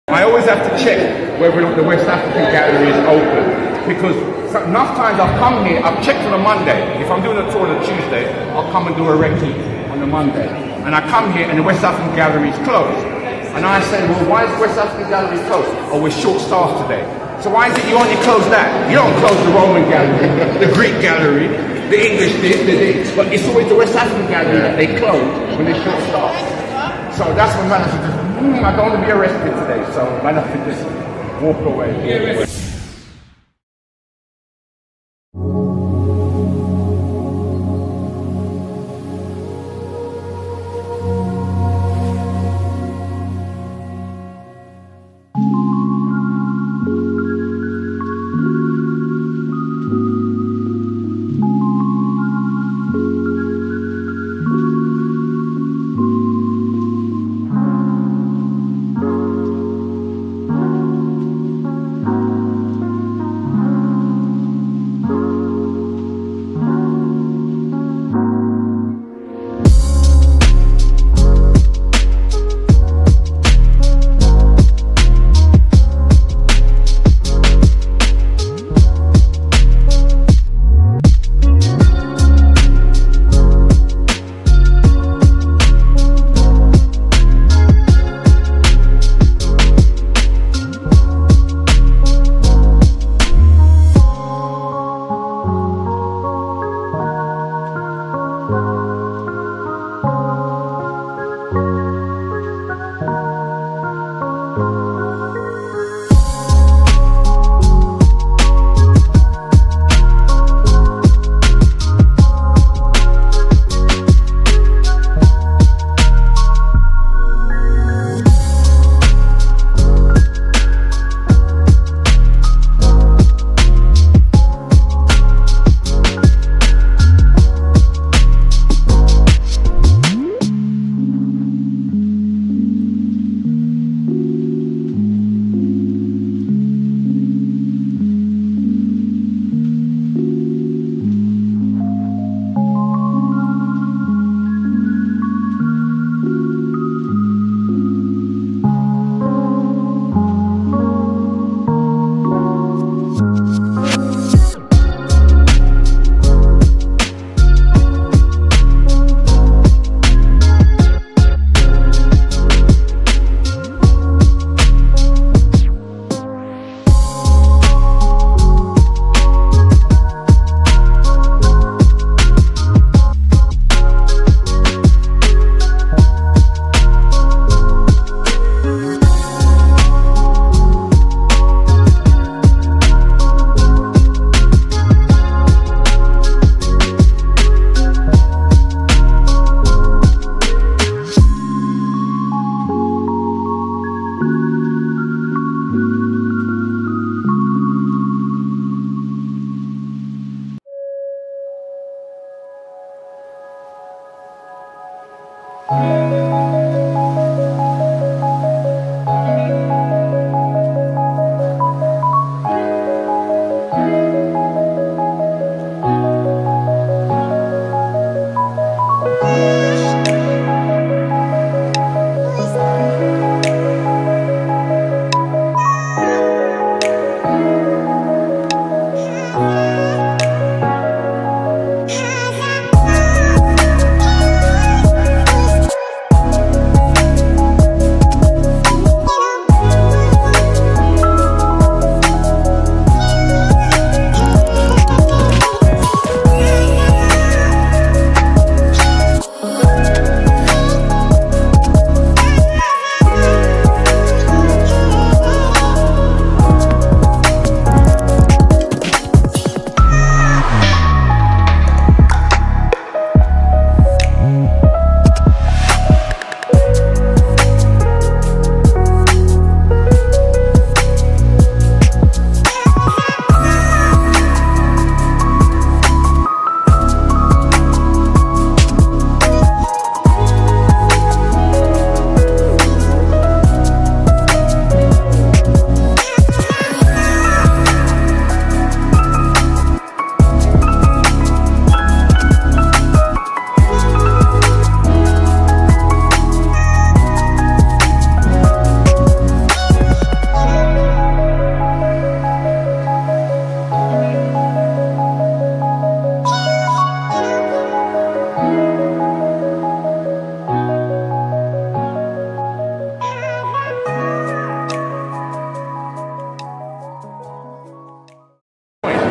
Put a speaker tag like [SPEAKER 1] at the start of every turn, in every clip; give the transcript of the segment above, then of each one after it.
[SPEAKER 1] I always have to check whether or not the West African gallery is open, because enough times I've come here, I've checked on a Monday. If I'm doing a tour on a Tuesday, I'll come and do a recce on a Monday. And I come here and the West African gallery is closed. And I say, well, why is the West African gallery closed? Oh, we're short-staffed today. So why is it you only close that? You don't close the Roman gallery, the Greek gallery, the English this, but it's always the West African gallery that they close when they're short-staffed. So that's when man has to just, I don't want to be arrested today, so man has to just walk away.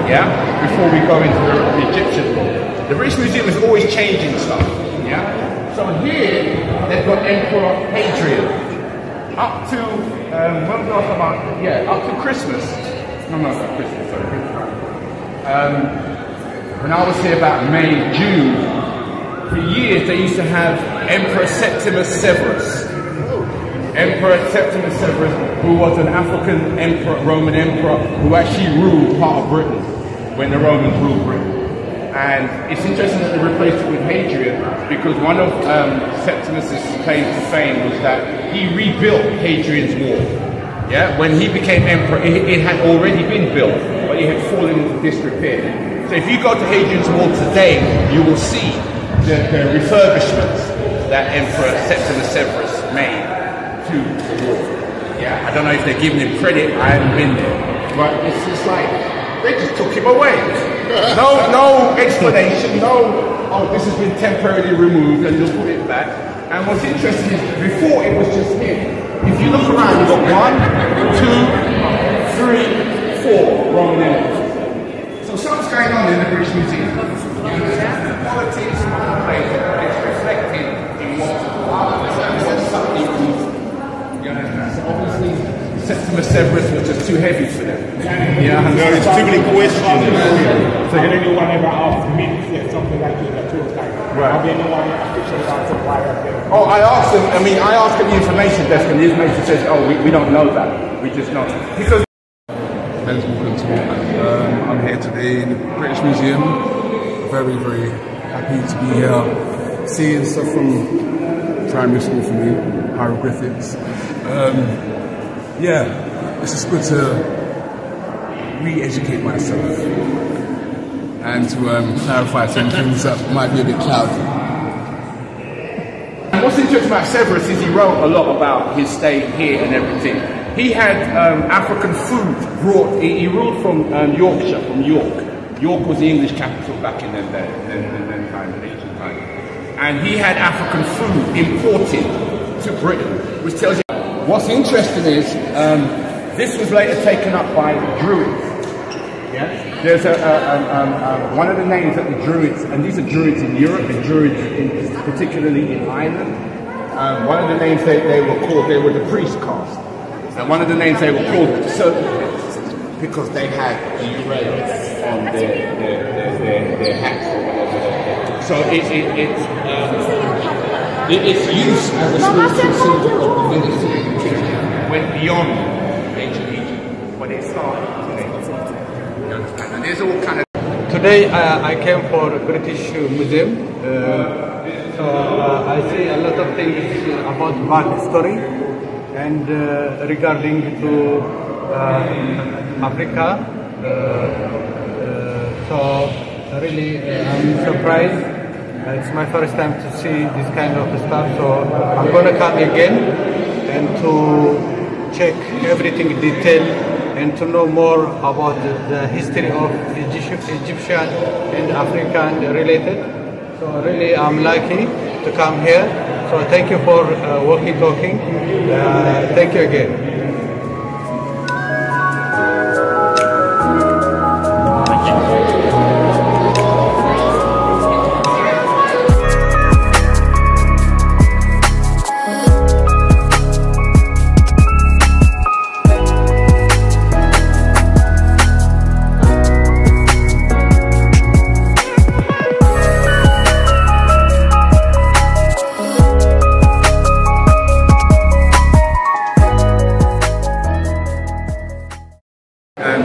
[SPEAKER 1] yeah, before we go into the Egyptian law. The British Museum is always changing stuff, yeah. So here they've got Emperor Hadrian up to when was about? Yeah, up to Christmas. No, not Christmas. Sorry. When I was here about May, June, for years they used to have Emperor Septimus Severus. Emperor Septimus Severus, who was an African emperor, Roman emperor, who actually ruled part of Britain when the Romans ruled Britain. And it's interesting that they replaced it with Hadrian, because one of Septimus's claims to fame was that he rebuilt Hadrian's Wall. Yeah, when he became emperor, it had already been built, but it had fallen into disrepair. So if you go to Hadrian's Wall today, you will see the refurbishments that Emperor Septimus Severus made to the wall. Yeah, I don't know if they're giving him credit, I haven't been there. But it's just like, they just took him away. No explanation, oh, this has been temporarily removed and you'll put it back. And what's interesting is, before it was just him. If you look around, you've got 1, 2, 3, 4 Roman emperors. So something's going on in the British Museum. Politics, it's reflected in what's something. So obviously, Septimus Severus was just too heavy for them. Yeah,
[SPEAKER 2] no, there's too many questions. So can anyone ever ask me something like that to right. Have anyone
[SPEAKER 1] Oh, I asked them. I mean, I asked at the information desk, and the information says, "Oh, we don't know that. We just know." Because
[SPEAKER 3] I'm here today in the British Museum. Very, very happy to be here, seeing stuff from primary school for me, hieroglyphics. Yeah, it's just good to re-educate myself and to clarify some things that might be a bit cloudy.
[SPEAKER 1] And what's interesting about Severus is he wrote a lot about his stay here and everything. He had African food brought. He ruled from Yorkshire, from York. York was the English capital back in them days, in time, ancient times. And he had African food imported to Britain, which tells you. What's interesting is this was later taken up by the Druids. Yeah, there's one of the names that the Druids, and these are Druids in Europe, and Druids particularly in Ireland. One of the names they were called, they were the priest caste. And one of the names they were called because they had the rays on their hats or whatever. So its use as a spiritual symbol of divinity went beyond ancient Egypt, but it started today. You understand? And there's all kind of.
[SPEAKER 4] Today I came for British Museum, so I see a lot of things about back story and regarding to Africa. So really I'm surprised. It's my first time to see this kind of stuff, so I'm gonna come again and to check everything in detail and to know more about the history of Egyptian and African related. So really I'm lucky to come here. So thank you for talking. Thank you again.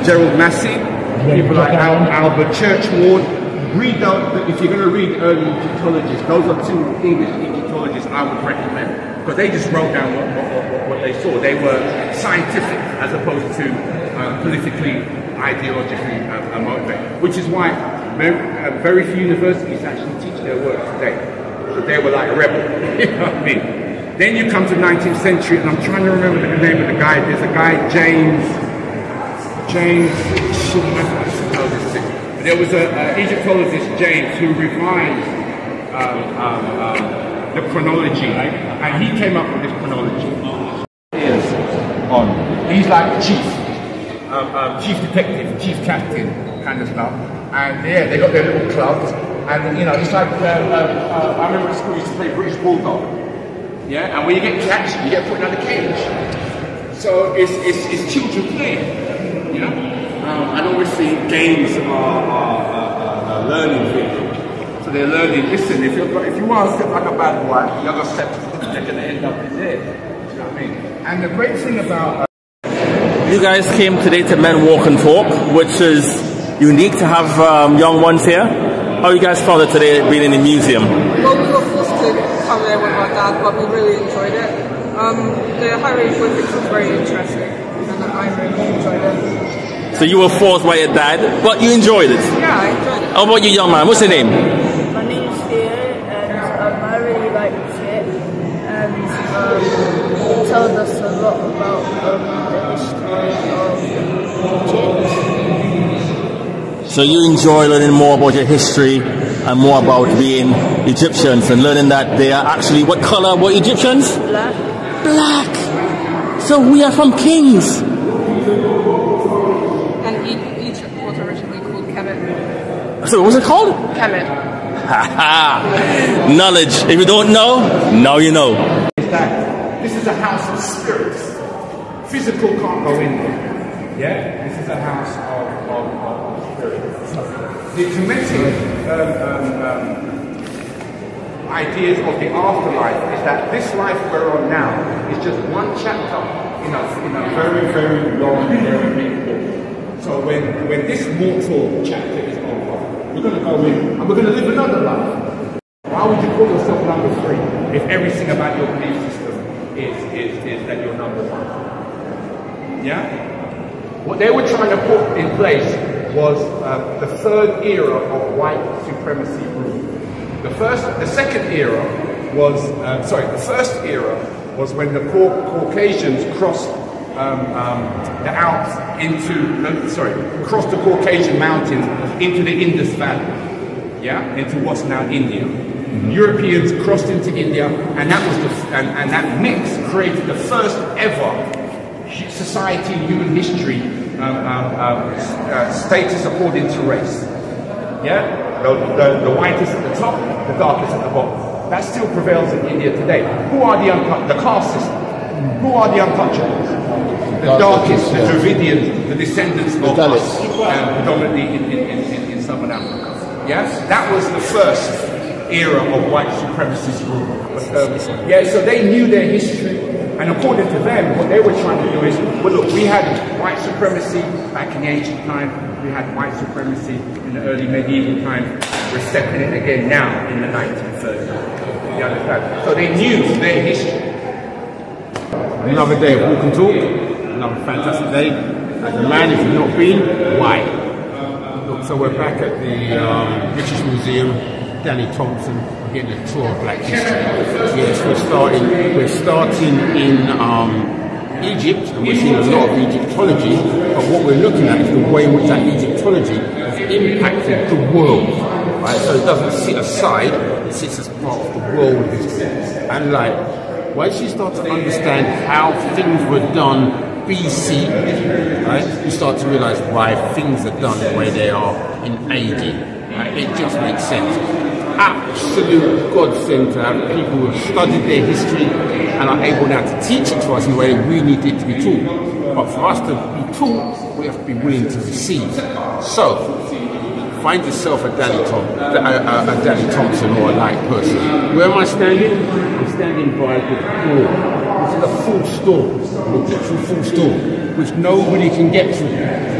[SPEAKER 1] Gerald Massey, people like Albert Churchward. Read those, if you're going to read early Egyptologists, those are two English Egyptologists I would recommend, because they just wrote down what they saw. They were scientific as opposed to politically, ideologically motivated, which is why very few universities actually teach their work today. So they were like a rebel, you know what I mean? Then you come to the 19th century, and I'm trying to remember the name of the guy. There's a guy, James, there was an Egyptologist, James, who revised the chronology, right? And he came up with this chronology. He's like chief detective, chief captain kind of stuff. And yeah, they got their little clubs. And you know, it's like, I remember at school we used to play British Bulldog. Yeah, and when you get catched, you get put in a cage. So it's children playing, you know? And obviously games are learning things. So they're learning, listen, if you want to step like a bad boy, you're going to step, they're going to end up in there. You know what I mean? And the great thing about...
[SPEAKER 5] you guys came today to Men Walk and Talk, which is unique to have young ones here. How you guys found it today being in the museum?
[SPEAKER 6] Well, we were forced to come there with my dad, but we really enjoyed it. The hieroglyphics was very interesting, and I really enjoyed it.
[SPEAKER 5] So you were forced by your dad, but you enjoyed it?
[SPEAKER 6] Yeah, I enjoyed it.
[SPEAKER 5] How about you, young man? What's your name?
[SPEAKER 7] My name's Theo, and I really liked it, and it told us a lot about the history of Egypt.
[SPEAKER 5] So you enjoy learning more about your history and more about being Egyptians and learning that they are actually, what color were Egyptians?
[SPEAKER 7] Black.
[SPEAKER 5] Black! So we are from kings!
[SPEAKER 6] And Egypt was originally called Kemet.
[SPEAKER 5] So what was it called?
[SPEAKER 6] Kemet.
[SPEAKER 5] Haha! Knowledge. If you don't know, now you know.
[SPEAKER 1] This is a house of spirits. Physical can't go in there. Yeah? This is a house of spirits. The Kemetic ideas of the afterlife is that this life we're on now is just one chapter in a very, very long, very big book. So when this mortal chapter is over, we're going to go in and we're going to live another life. Why would you call yourself number 3 if everything about your belief system is that you're number 1? Yeah? What they were trying to put in place was the third era of white supremacy rule. The first era was when the Caucasians crossed the Alps crossed the Caucasian mountains into the Indus Valley, yeah, into what's now India. Europeans crossed into India, and that was and that mix created the first ever society in human history status according to race. Yeah, the whitest at the top, the darkest at the bottom. That still prevails in India today. Who are the caste system? Who are the untouchables? The darkest, the Dravidians, the descendants of us, predominantly in Southern Africa. Yes, that was the first era of white supremacist rule. Yeah, so they knew their history, and according to them, what they were trying to do is, well, look, we had white supremacy back in the ancient time, we had white supremacy in the early medieval times, we're stepping in again now in the 1930s. You understand? So they knew their history.
[SPEAKER 2] Another day of walk and talk, another fantastic day. As a man, if you've not been, why? Look, so we're back at the British Museum, Danny Thompson, we're getting a tour of black history. Yes, we're starting in Egypt, and we're seeing a lot of Egyptology, but what we're looking at is the way in which that Egyptology has impacted the world. Right? So it doesn't sit aside, it sits as part of the world history. And like, once you start to understand how things were done BC, right, you start to realize why things are done the way they are in AD. Right? It just makes sense. Absolute godsend to have people who have studied their history and are able now to teach it to us in the way we need it to be taught. But for us to be taught, we have to be willing to receive. So, find yourself a Danny Thompson or a like person. Where am I standing? I'm standing by the door. This is a full store, an Egyptian full store, which nobody can get through.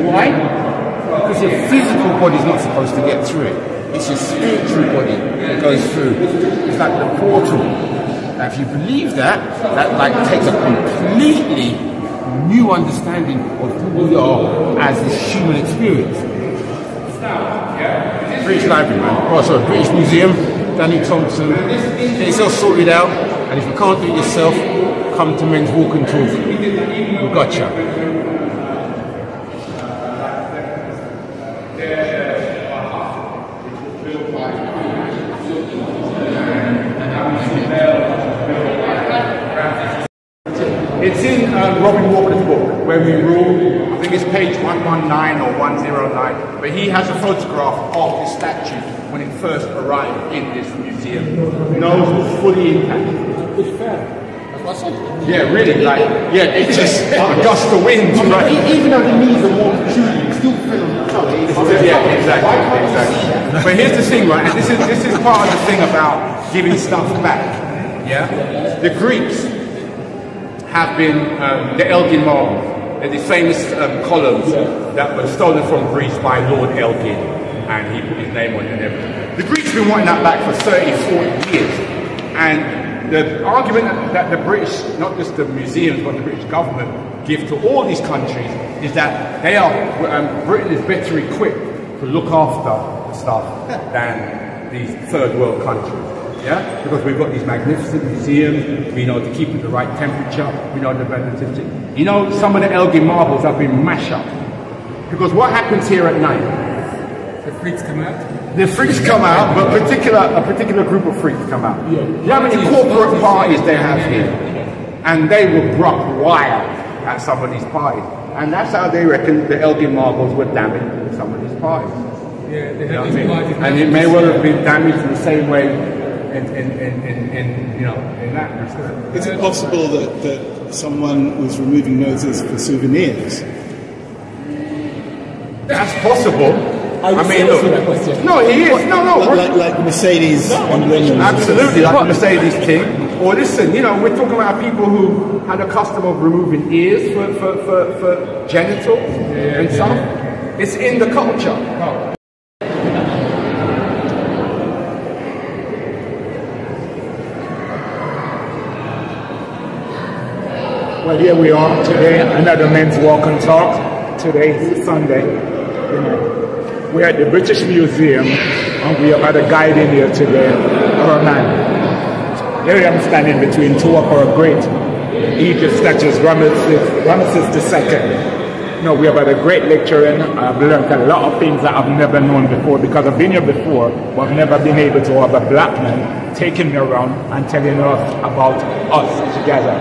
[SPEAKER 2] Why? Because your physical body is not supposed to get through it. It's your spiritual body that goes through. It's like the portal. Now, if you believe that, that like takes a completely new understanding of who we are as this human experience. British Library, man. Oh, sorry, British Museum, Danny Thompson. Get yourself sorted out, and if you can't do it yourself, come to Men's Walk and Talk. We gotcha.
[SPEAKER 1] It's in Robin Walker's book, when we rule. I think it's page 119 or 109. But he has a photograph of this statue when it first arrived in this museum. Nose was fully intact.
[SPEAKER 2] It's fair.
[SPEAKER 1] Yeah, really, like, yeah, it just a gust of wind, right?
[SPEAKER 2] Even though the knees are more protruding, you still feel the
[SPEAKER 1] Yeah, exactly. But here's the thing, right? And this is part of the thing about giving stuff back. Yeah, the Greeks have been the Elgin marble. They're the famous columns that were stolen from Greece by Lord Elgin, and he put his name on it and everything. The Greeks have been wanting that back for 30, 40 years, and the argument that the British, not just the museums, but the British government give to all these countries is that they are, Britain is better equipped to look after the stuff than these third world countries. Yeah? Because we've got these magnificent museums, we know to keep it the right temperature, we know the relativity. You know, some of the Elgin marbles have been mashed up. Because what happens here at night?
[SPEAKER 3] The freaks come out.
[SPEAKER 1] The freaks come out, but a particular group of freaks come out. You know how many corporate parties they have here? And they will bruck wild at some of these parties. And that's how they reckon the Elgin marbles were damaged in some of these parties.
[SPEAKER 3] Yeah, they
[SPEAKER 1] you know
[SPEAKER 3] have these parties.
[SPEAKER 1] And it may well have been damaged in the same way in that respect.
[SPEAKER 8] Is it possible that someone was removing noses for souvenirs?
[SPEAKER 1] That's possible. I mean, look. No, he is. No.
[SPEAKER 8] Like Mercedes and women.
[SPEAKER 1] Absolutely, like the Mercedes King. Or listen, you know, we're talking about people who had a custom of removing ears for genitals and stuff. It's in the culture.
[SPEAKER 9] Well, here we are today, another men's walk and talk. Today is Sunday. You know, we're at the British Museum, and we have had a guide in here today, our man. Here I am standing between two of our great Egypt statues, Ramesses II. No, we have had a great lecture, and I've learned a lot of things that I've never known before, because I've been here before, but I've never been able to have a black man taking me around and telling us about us together.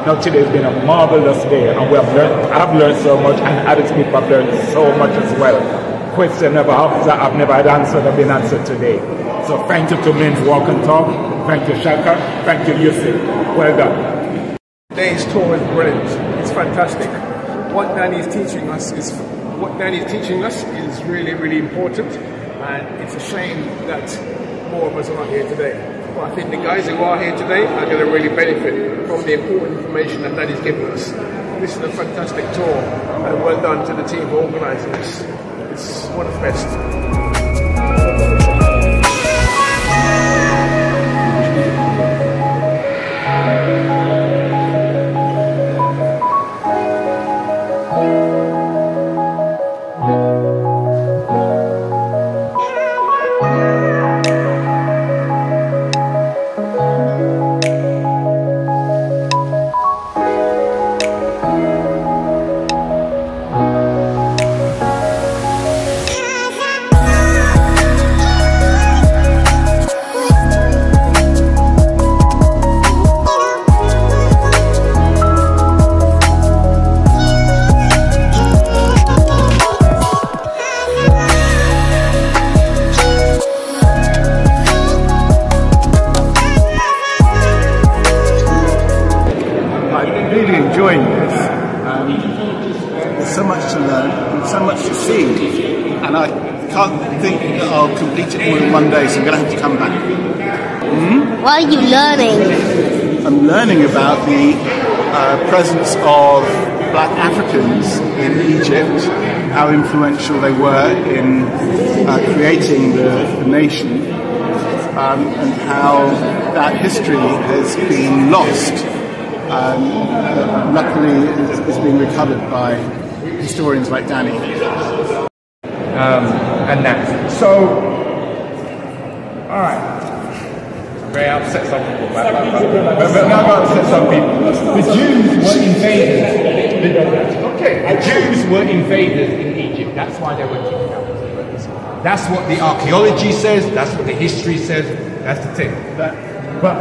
[SPEAKER 9] Now today's been a marvelous day, and I've learned so much, and other people have learned so much as well. Questions that I've never had answered have been answered today. So thank you to Men's Walk and Talk, thank you Chakka, thank you Yusuf. Well done.
[SPEAKER 3] Today's tour is brilliant. It's fantastic. What Danny is teaching us is really, really important, and it's a shame that more of us are not here today. But I think the guys who are here today are going to really benefit from the important information that Danny's given us. This is a fantastic tour, and well done to the team for organising this. It's one of the best.
[SPEAKER 8] There's so much to learn and so much to see, and I can't think that I'll complete it all in one day, so I'm going to have to come back.
[SPEAKER 7] What are you learning?
[SPEAKER 8] I'm learning about the presence of black Africans in Egypt, how influential they were in creating the nation, and how that history has been lost. Luckily, it's being recovered by historians like Danny.
[SPEAKER 1] And that. So, all right. Very upset some people, but not going to upset some people. The Jews were invaders. Okay, the Jews were invaders in Egypt. That's why they were kicked out. That's what the archaeology says. That's what the history says. That's the thing. But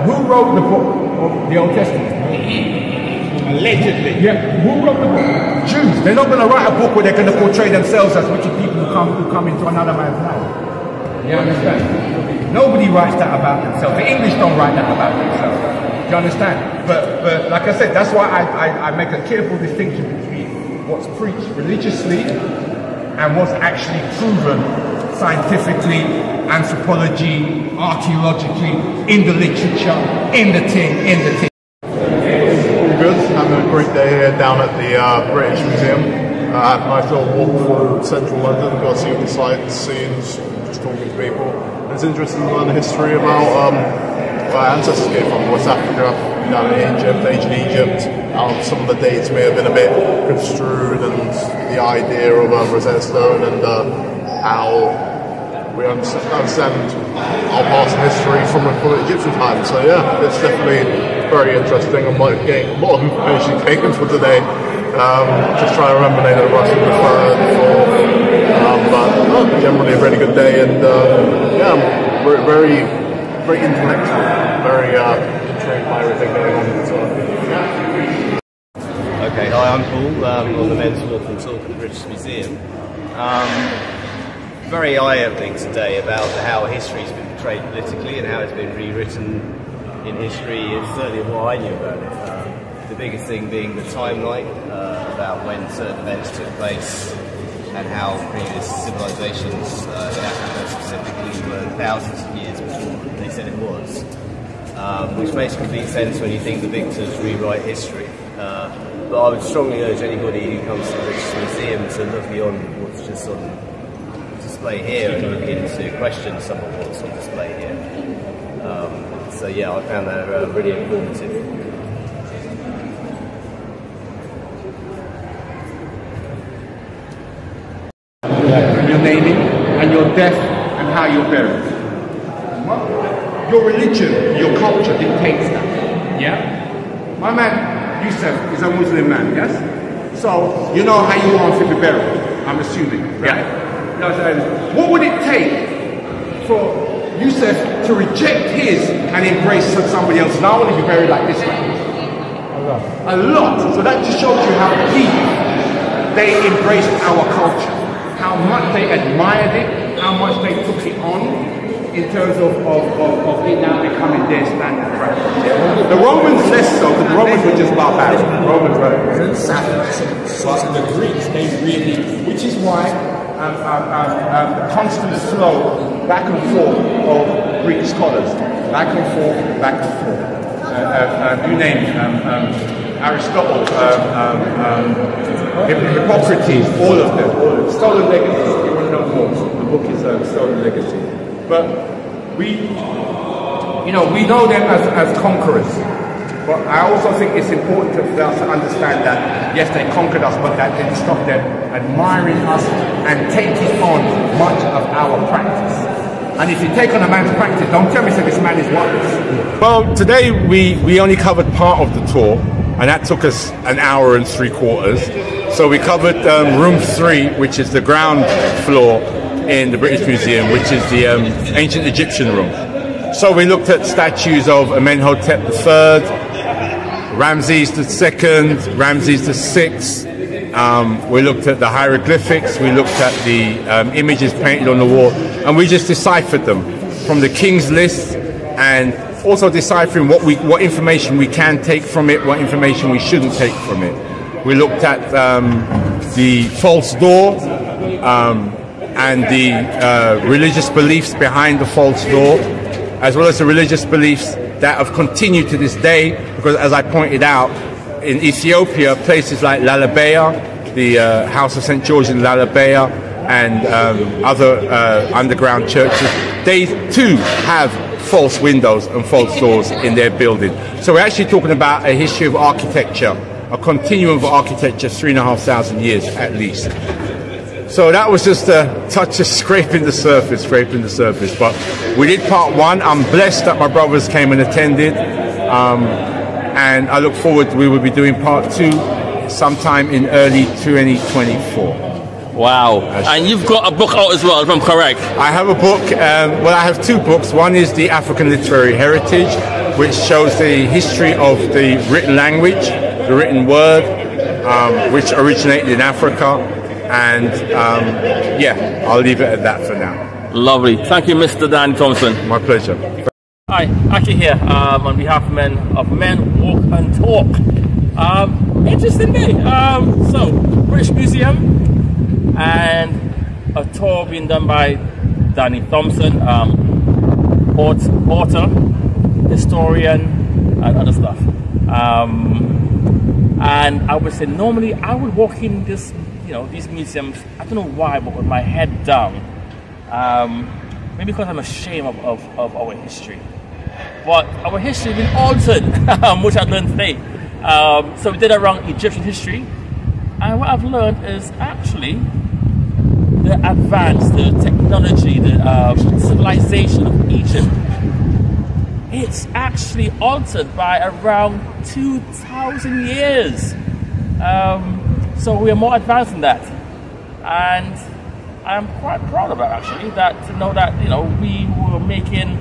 [SPEAKER 1] who wrote the book of the Old Testament? Allegedly. Yeah. Who wrote the book? Jews. They're not going to write a book where they're going to portray themselves as wicked people who come into another man's life. You understand? Nobody writes that about themselves. The English don't write that about themselves. You understand? But like I said, that's why I make a careful distinction between what's preached religiously and what's actually proven scientifically, anthropology, archaeologically, in the literature, in the thing.
[SPEAKER 10] All good. Having a great day here down at the British Museum. Had a nice little walk through central London, got to see all the sights, scenes, just talking to people. It's interesting to learn the history about where our ancestors came from, West Africa, down in Egypt, ancient Egypt. Some of the dates may have been a bit construed, and the idea of Rosetta Stone, and how we understand our past history from Egyptian times. So yeah, it's definitely very interesting. I might get a lot of information taken for today. Just trying to remember names of Russian, the third, the fourth. But generally a really good day, and yeah, I'm very intellectual, very intrigued by everything going on. So, yeah.
[SPEAKER 11] Okay, hi, I'm Paul. I'm on the men's walk and talk at the British Museum. Very eye-opening today about how history's been portrayed politically and how it's been rewritten in history. It's certainly what I knew about it. The biggest thing being the timeline about when certain events took place and how previous civilizations in Africa specifically were thousands of years before they said it was. Which makes complete sense when you think the victors rewrite history. But I would strongly urge anybody who comes to the British Museum to look beyond what's just on display here and look into question some of what's on display here. So yeah, I found that really informative.
[SPEAKER 1] Your naming and your death and how you're buried. Your religion, your culture dictates that. Yeah? My man, Yusuf, is a Muslim man, yes? So, you know how you want to be buried, I'm assuming, right? Yeah. You know what I'm saying? What would it take for Yusuf to reject his and embrace somebody else? Now I want to be buried like this way. A lot. So that just shows you how deep they embraced our culture. How much they admired it, how much they took it on in terms of it now becoming their standard practice. Yeah. The Romans less so, because the Romans were just barbaric. The Romans were savage. But the Greeks, they really, which is why the constant flow back and forth of Greek scholars, back and forth, back and forth. You name it. Aristotle, Hippocrates, all of them. Stolen Legacy, you want to know more. The book is Stolen Legacy. But we know them as conquerors. But I also think it's important for us to understand that, yes, they conquered us, but that didn't stop them admiring us and taking on much of our practice. And if you take on a man's practice, don't tell me that this man is wise.
[SPEAKER 2] Well, today we only covered part of the tour, and that took us an hour and 3/4. So we covered room 3, which is the ground floor in the British Museum, which is the ancient Egyptian room. So we looked at statues of Amenhotep III, Ramses II, Ramses VI. We looked at the hieroglyphics, we looked at the images painted on the wall, and we just deciphered them from the king's list, and also deciphering what information we can take from it, what information we shouldn't take from it. We looked at the false door and the religious beliefs behind the false door, as well as the religious beliefs that have continued to this day, because as I pointed out, in Ethiopia, places like Lalibela, the House of St. George in Lalibela, and other underground churches, they too have false windows and false doors in their building. So we're actually talking about a history of architecture, a continuum of architecture, 3,500 years at least. So that was just a touch of scraping the surface. But we did part 1. I'm blessed that my brothers came and attended. And I look forward, we will be doing part 2 sometime in early 2024.
[SPEAKER 5] Wow. And you've got a book out as well, if I'm correct?
[SPEAKER 2] I have a book. Well, I have 2 books. One is The African Literary Heritage, which shows the history of the written language, the written word, which originated in Africa, and yeah, I'll leave it at that for now.
[SPEAKER 5] Lovely. Thank you, Mr. Dan Thompson.
[SPEAKER 2] My pleasure.
[SPEAKER 5] Hi, Aki here on behalf of Men Walk and Talk. Interesting day. So, British Museum and a tour being done by Danny Thompson, author, historian, and other stuff. And I would say normally I would walk in this, these museums. I don't know why, but with my head down. Maybe because I'm ashamed of our history. But our history has been altered, which I learned today. So we did around Egyptian history, and what I've learned is actually the advance, the technology, the civilization of Egypt. It's actually altered by around 2,000 years. So we are more advanced than that, and I'm quite proud of that actually. To know that we were making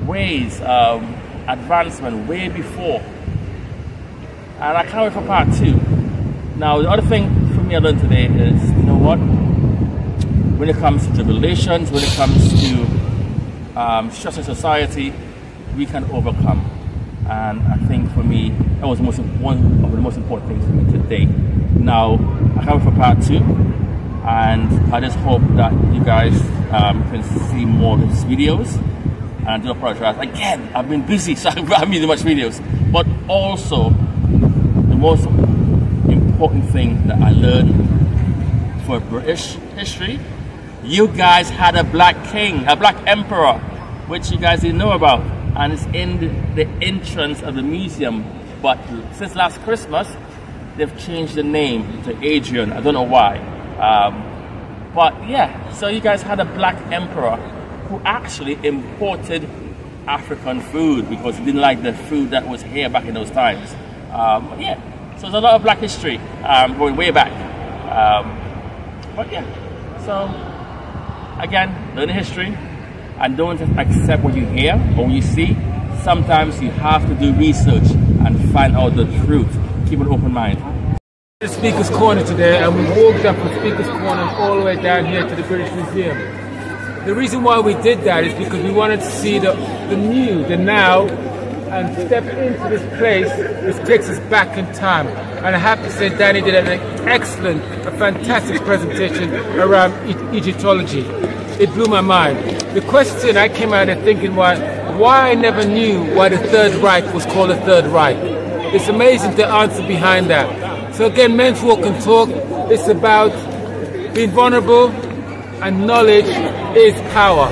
[SPEAKER 5] ways, advancement way before. And I can't wait for part 2. Now, the other thing for me I learned today is, when it comes to tribulations, when it comes to stress in society, we can overcome. And I think for me, that was one of the most important things for me today. Now, I can't wait for part 2. And I just hope that you guys can see more of these videos. And I do apologize. Again, I've been busy, so I haven't made much videos. But also, the most important thing that I learned for British history, you guys had a black king, a black emperor, which you guys didn't know about. And it's in the entrance of the museum. But since last Christmas, they've changed the name to Adrian. I don't know why. But yeah, so you guys had a black emperor who actually imported African food because he didn't like the food that was here back in those times. Yeah, so there's a lot of black history going way back. But yeah, so again, learn history and don't just accept what you hear or what you see. Sometimes you have to do research and find out the truth. Keep an open mind.
[SPEAKER 12] The Speaker's Corner today, and we walked up from Speaker's Corner all the way down here to the British Museum. The reason why we did that is because we wanted to see the new, the now, and step into this place which takes us back in time. And I have to say Danny did an excellent, a fantastic presentation around Egyptology. It blew my mind. The question I came out of thinking was, why I never knew why the Third Reich was called the Third Reich. It's amazing the answer behind that. So again, Men's Walk and Talk, it's about being vulnerable, and knowledge is power.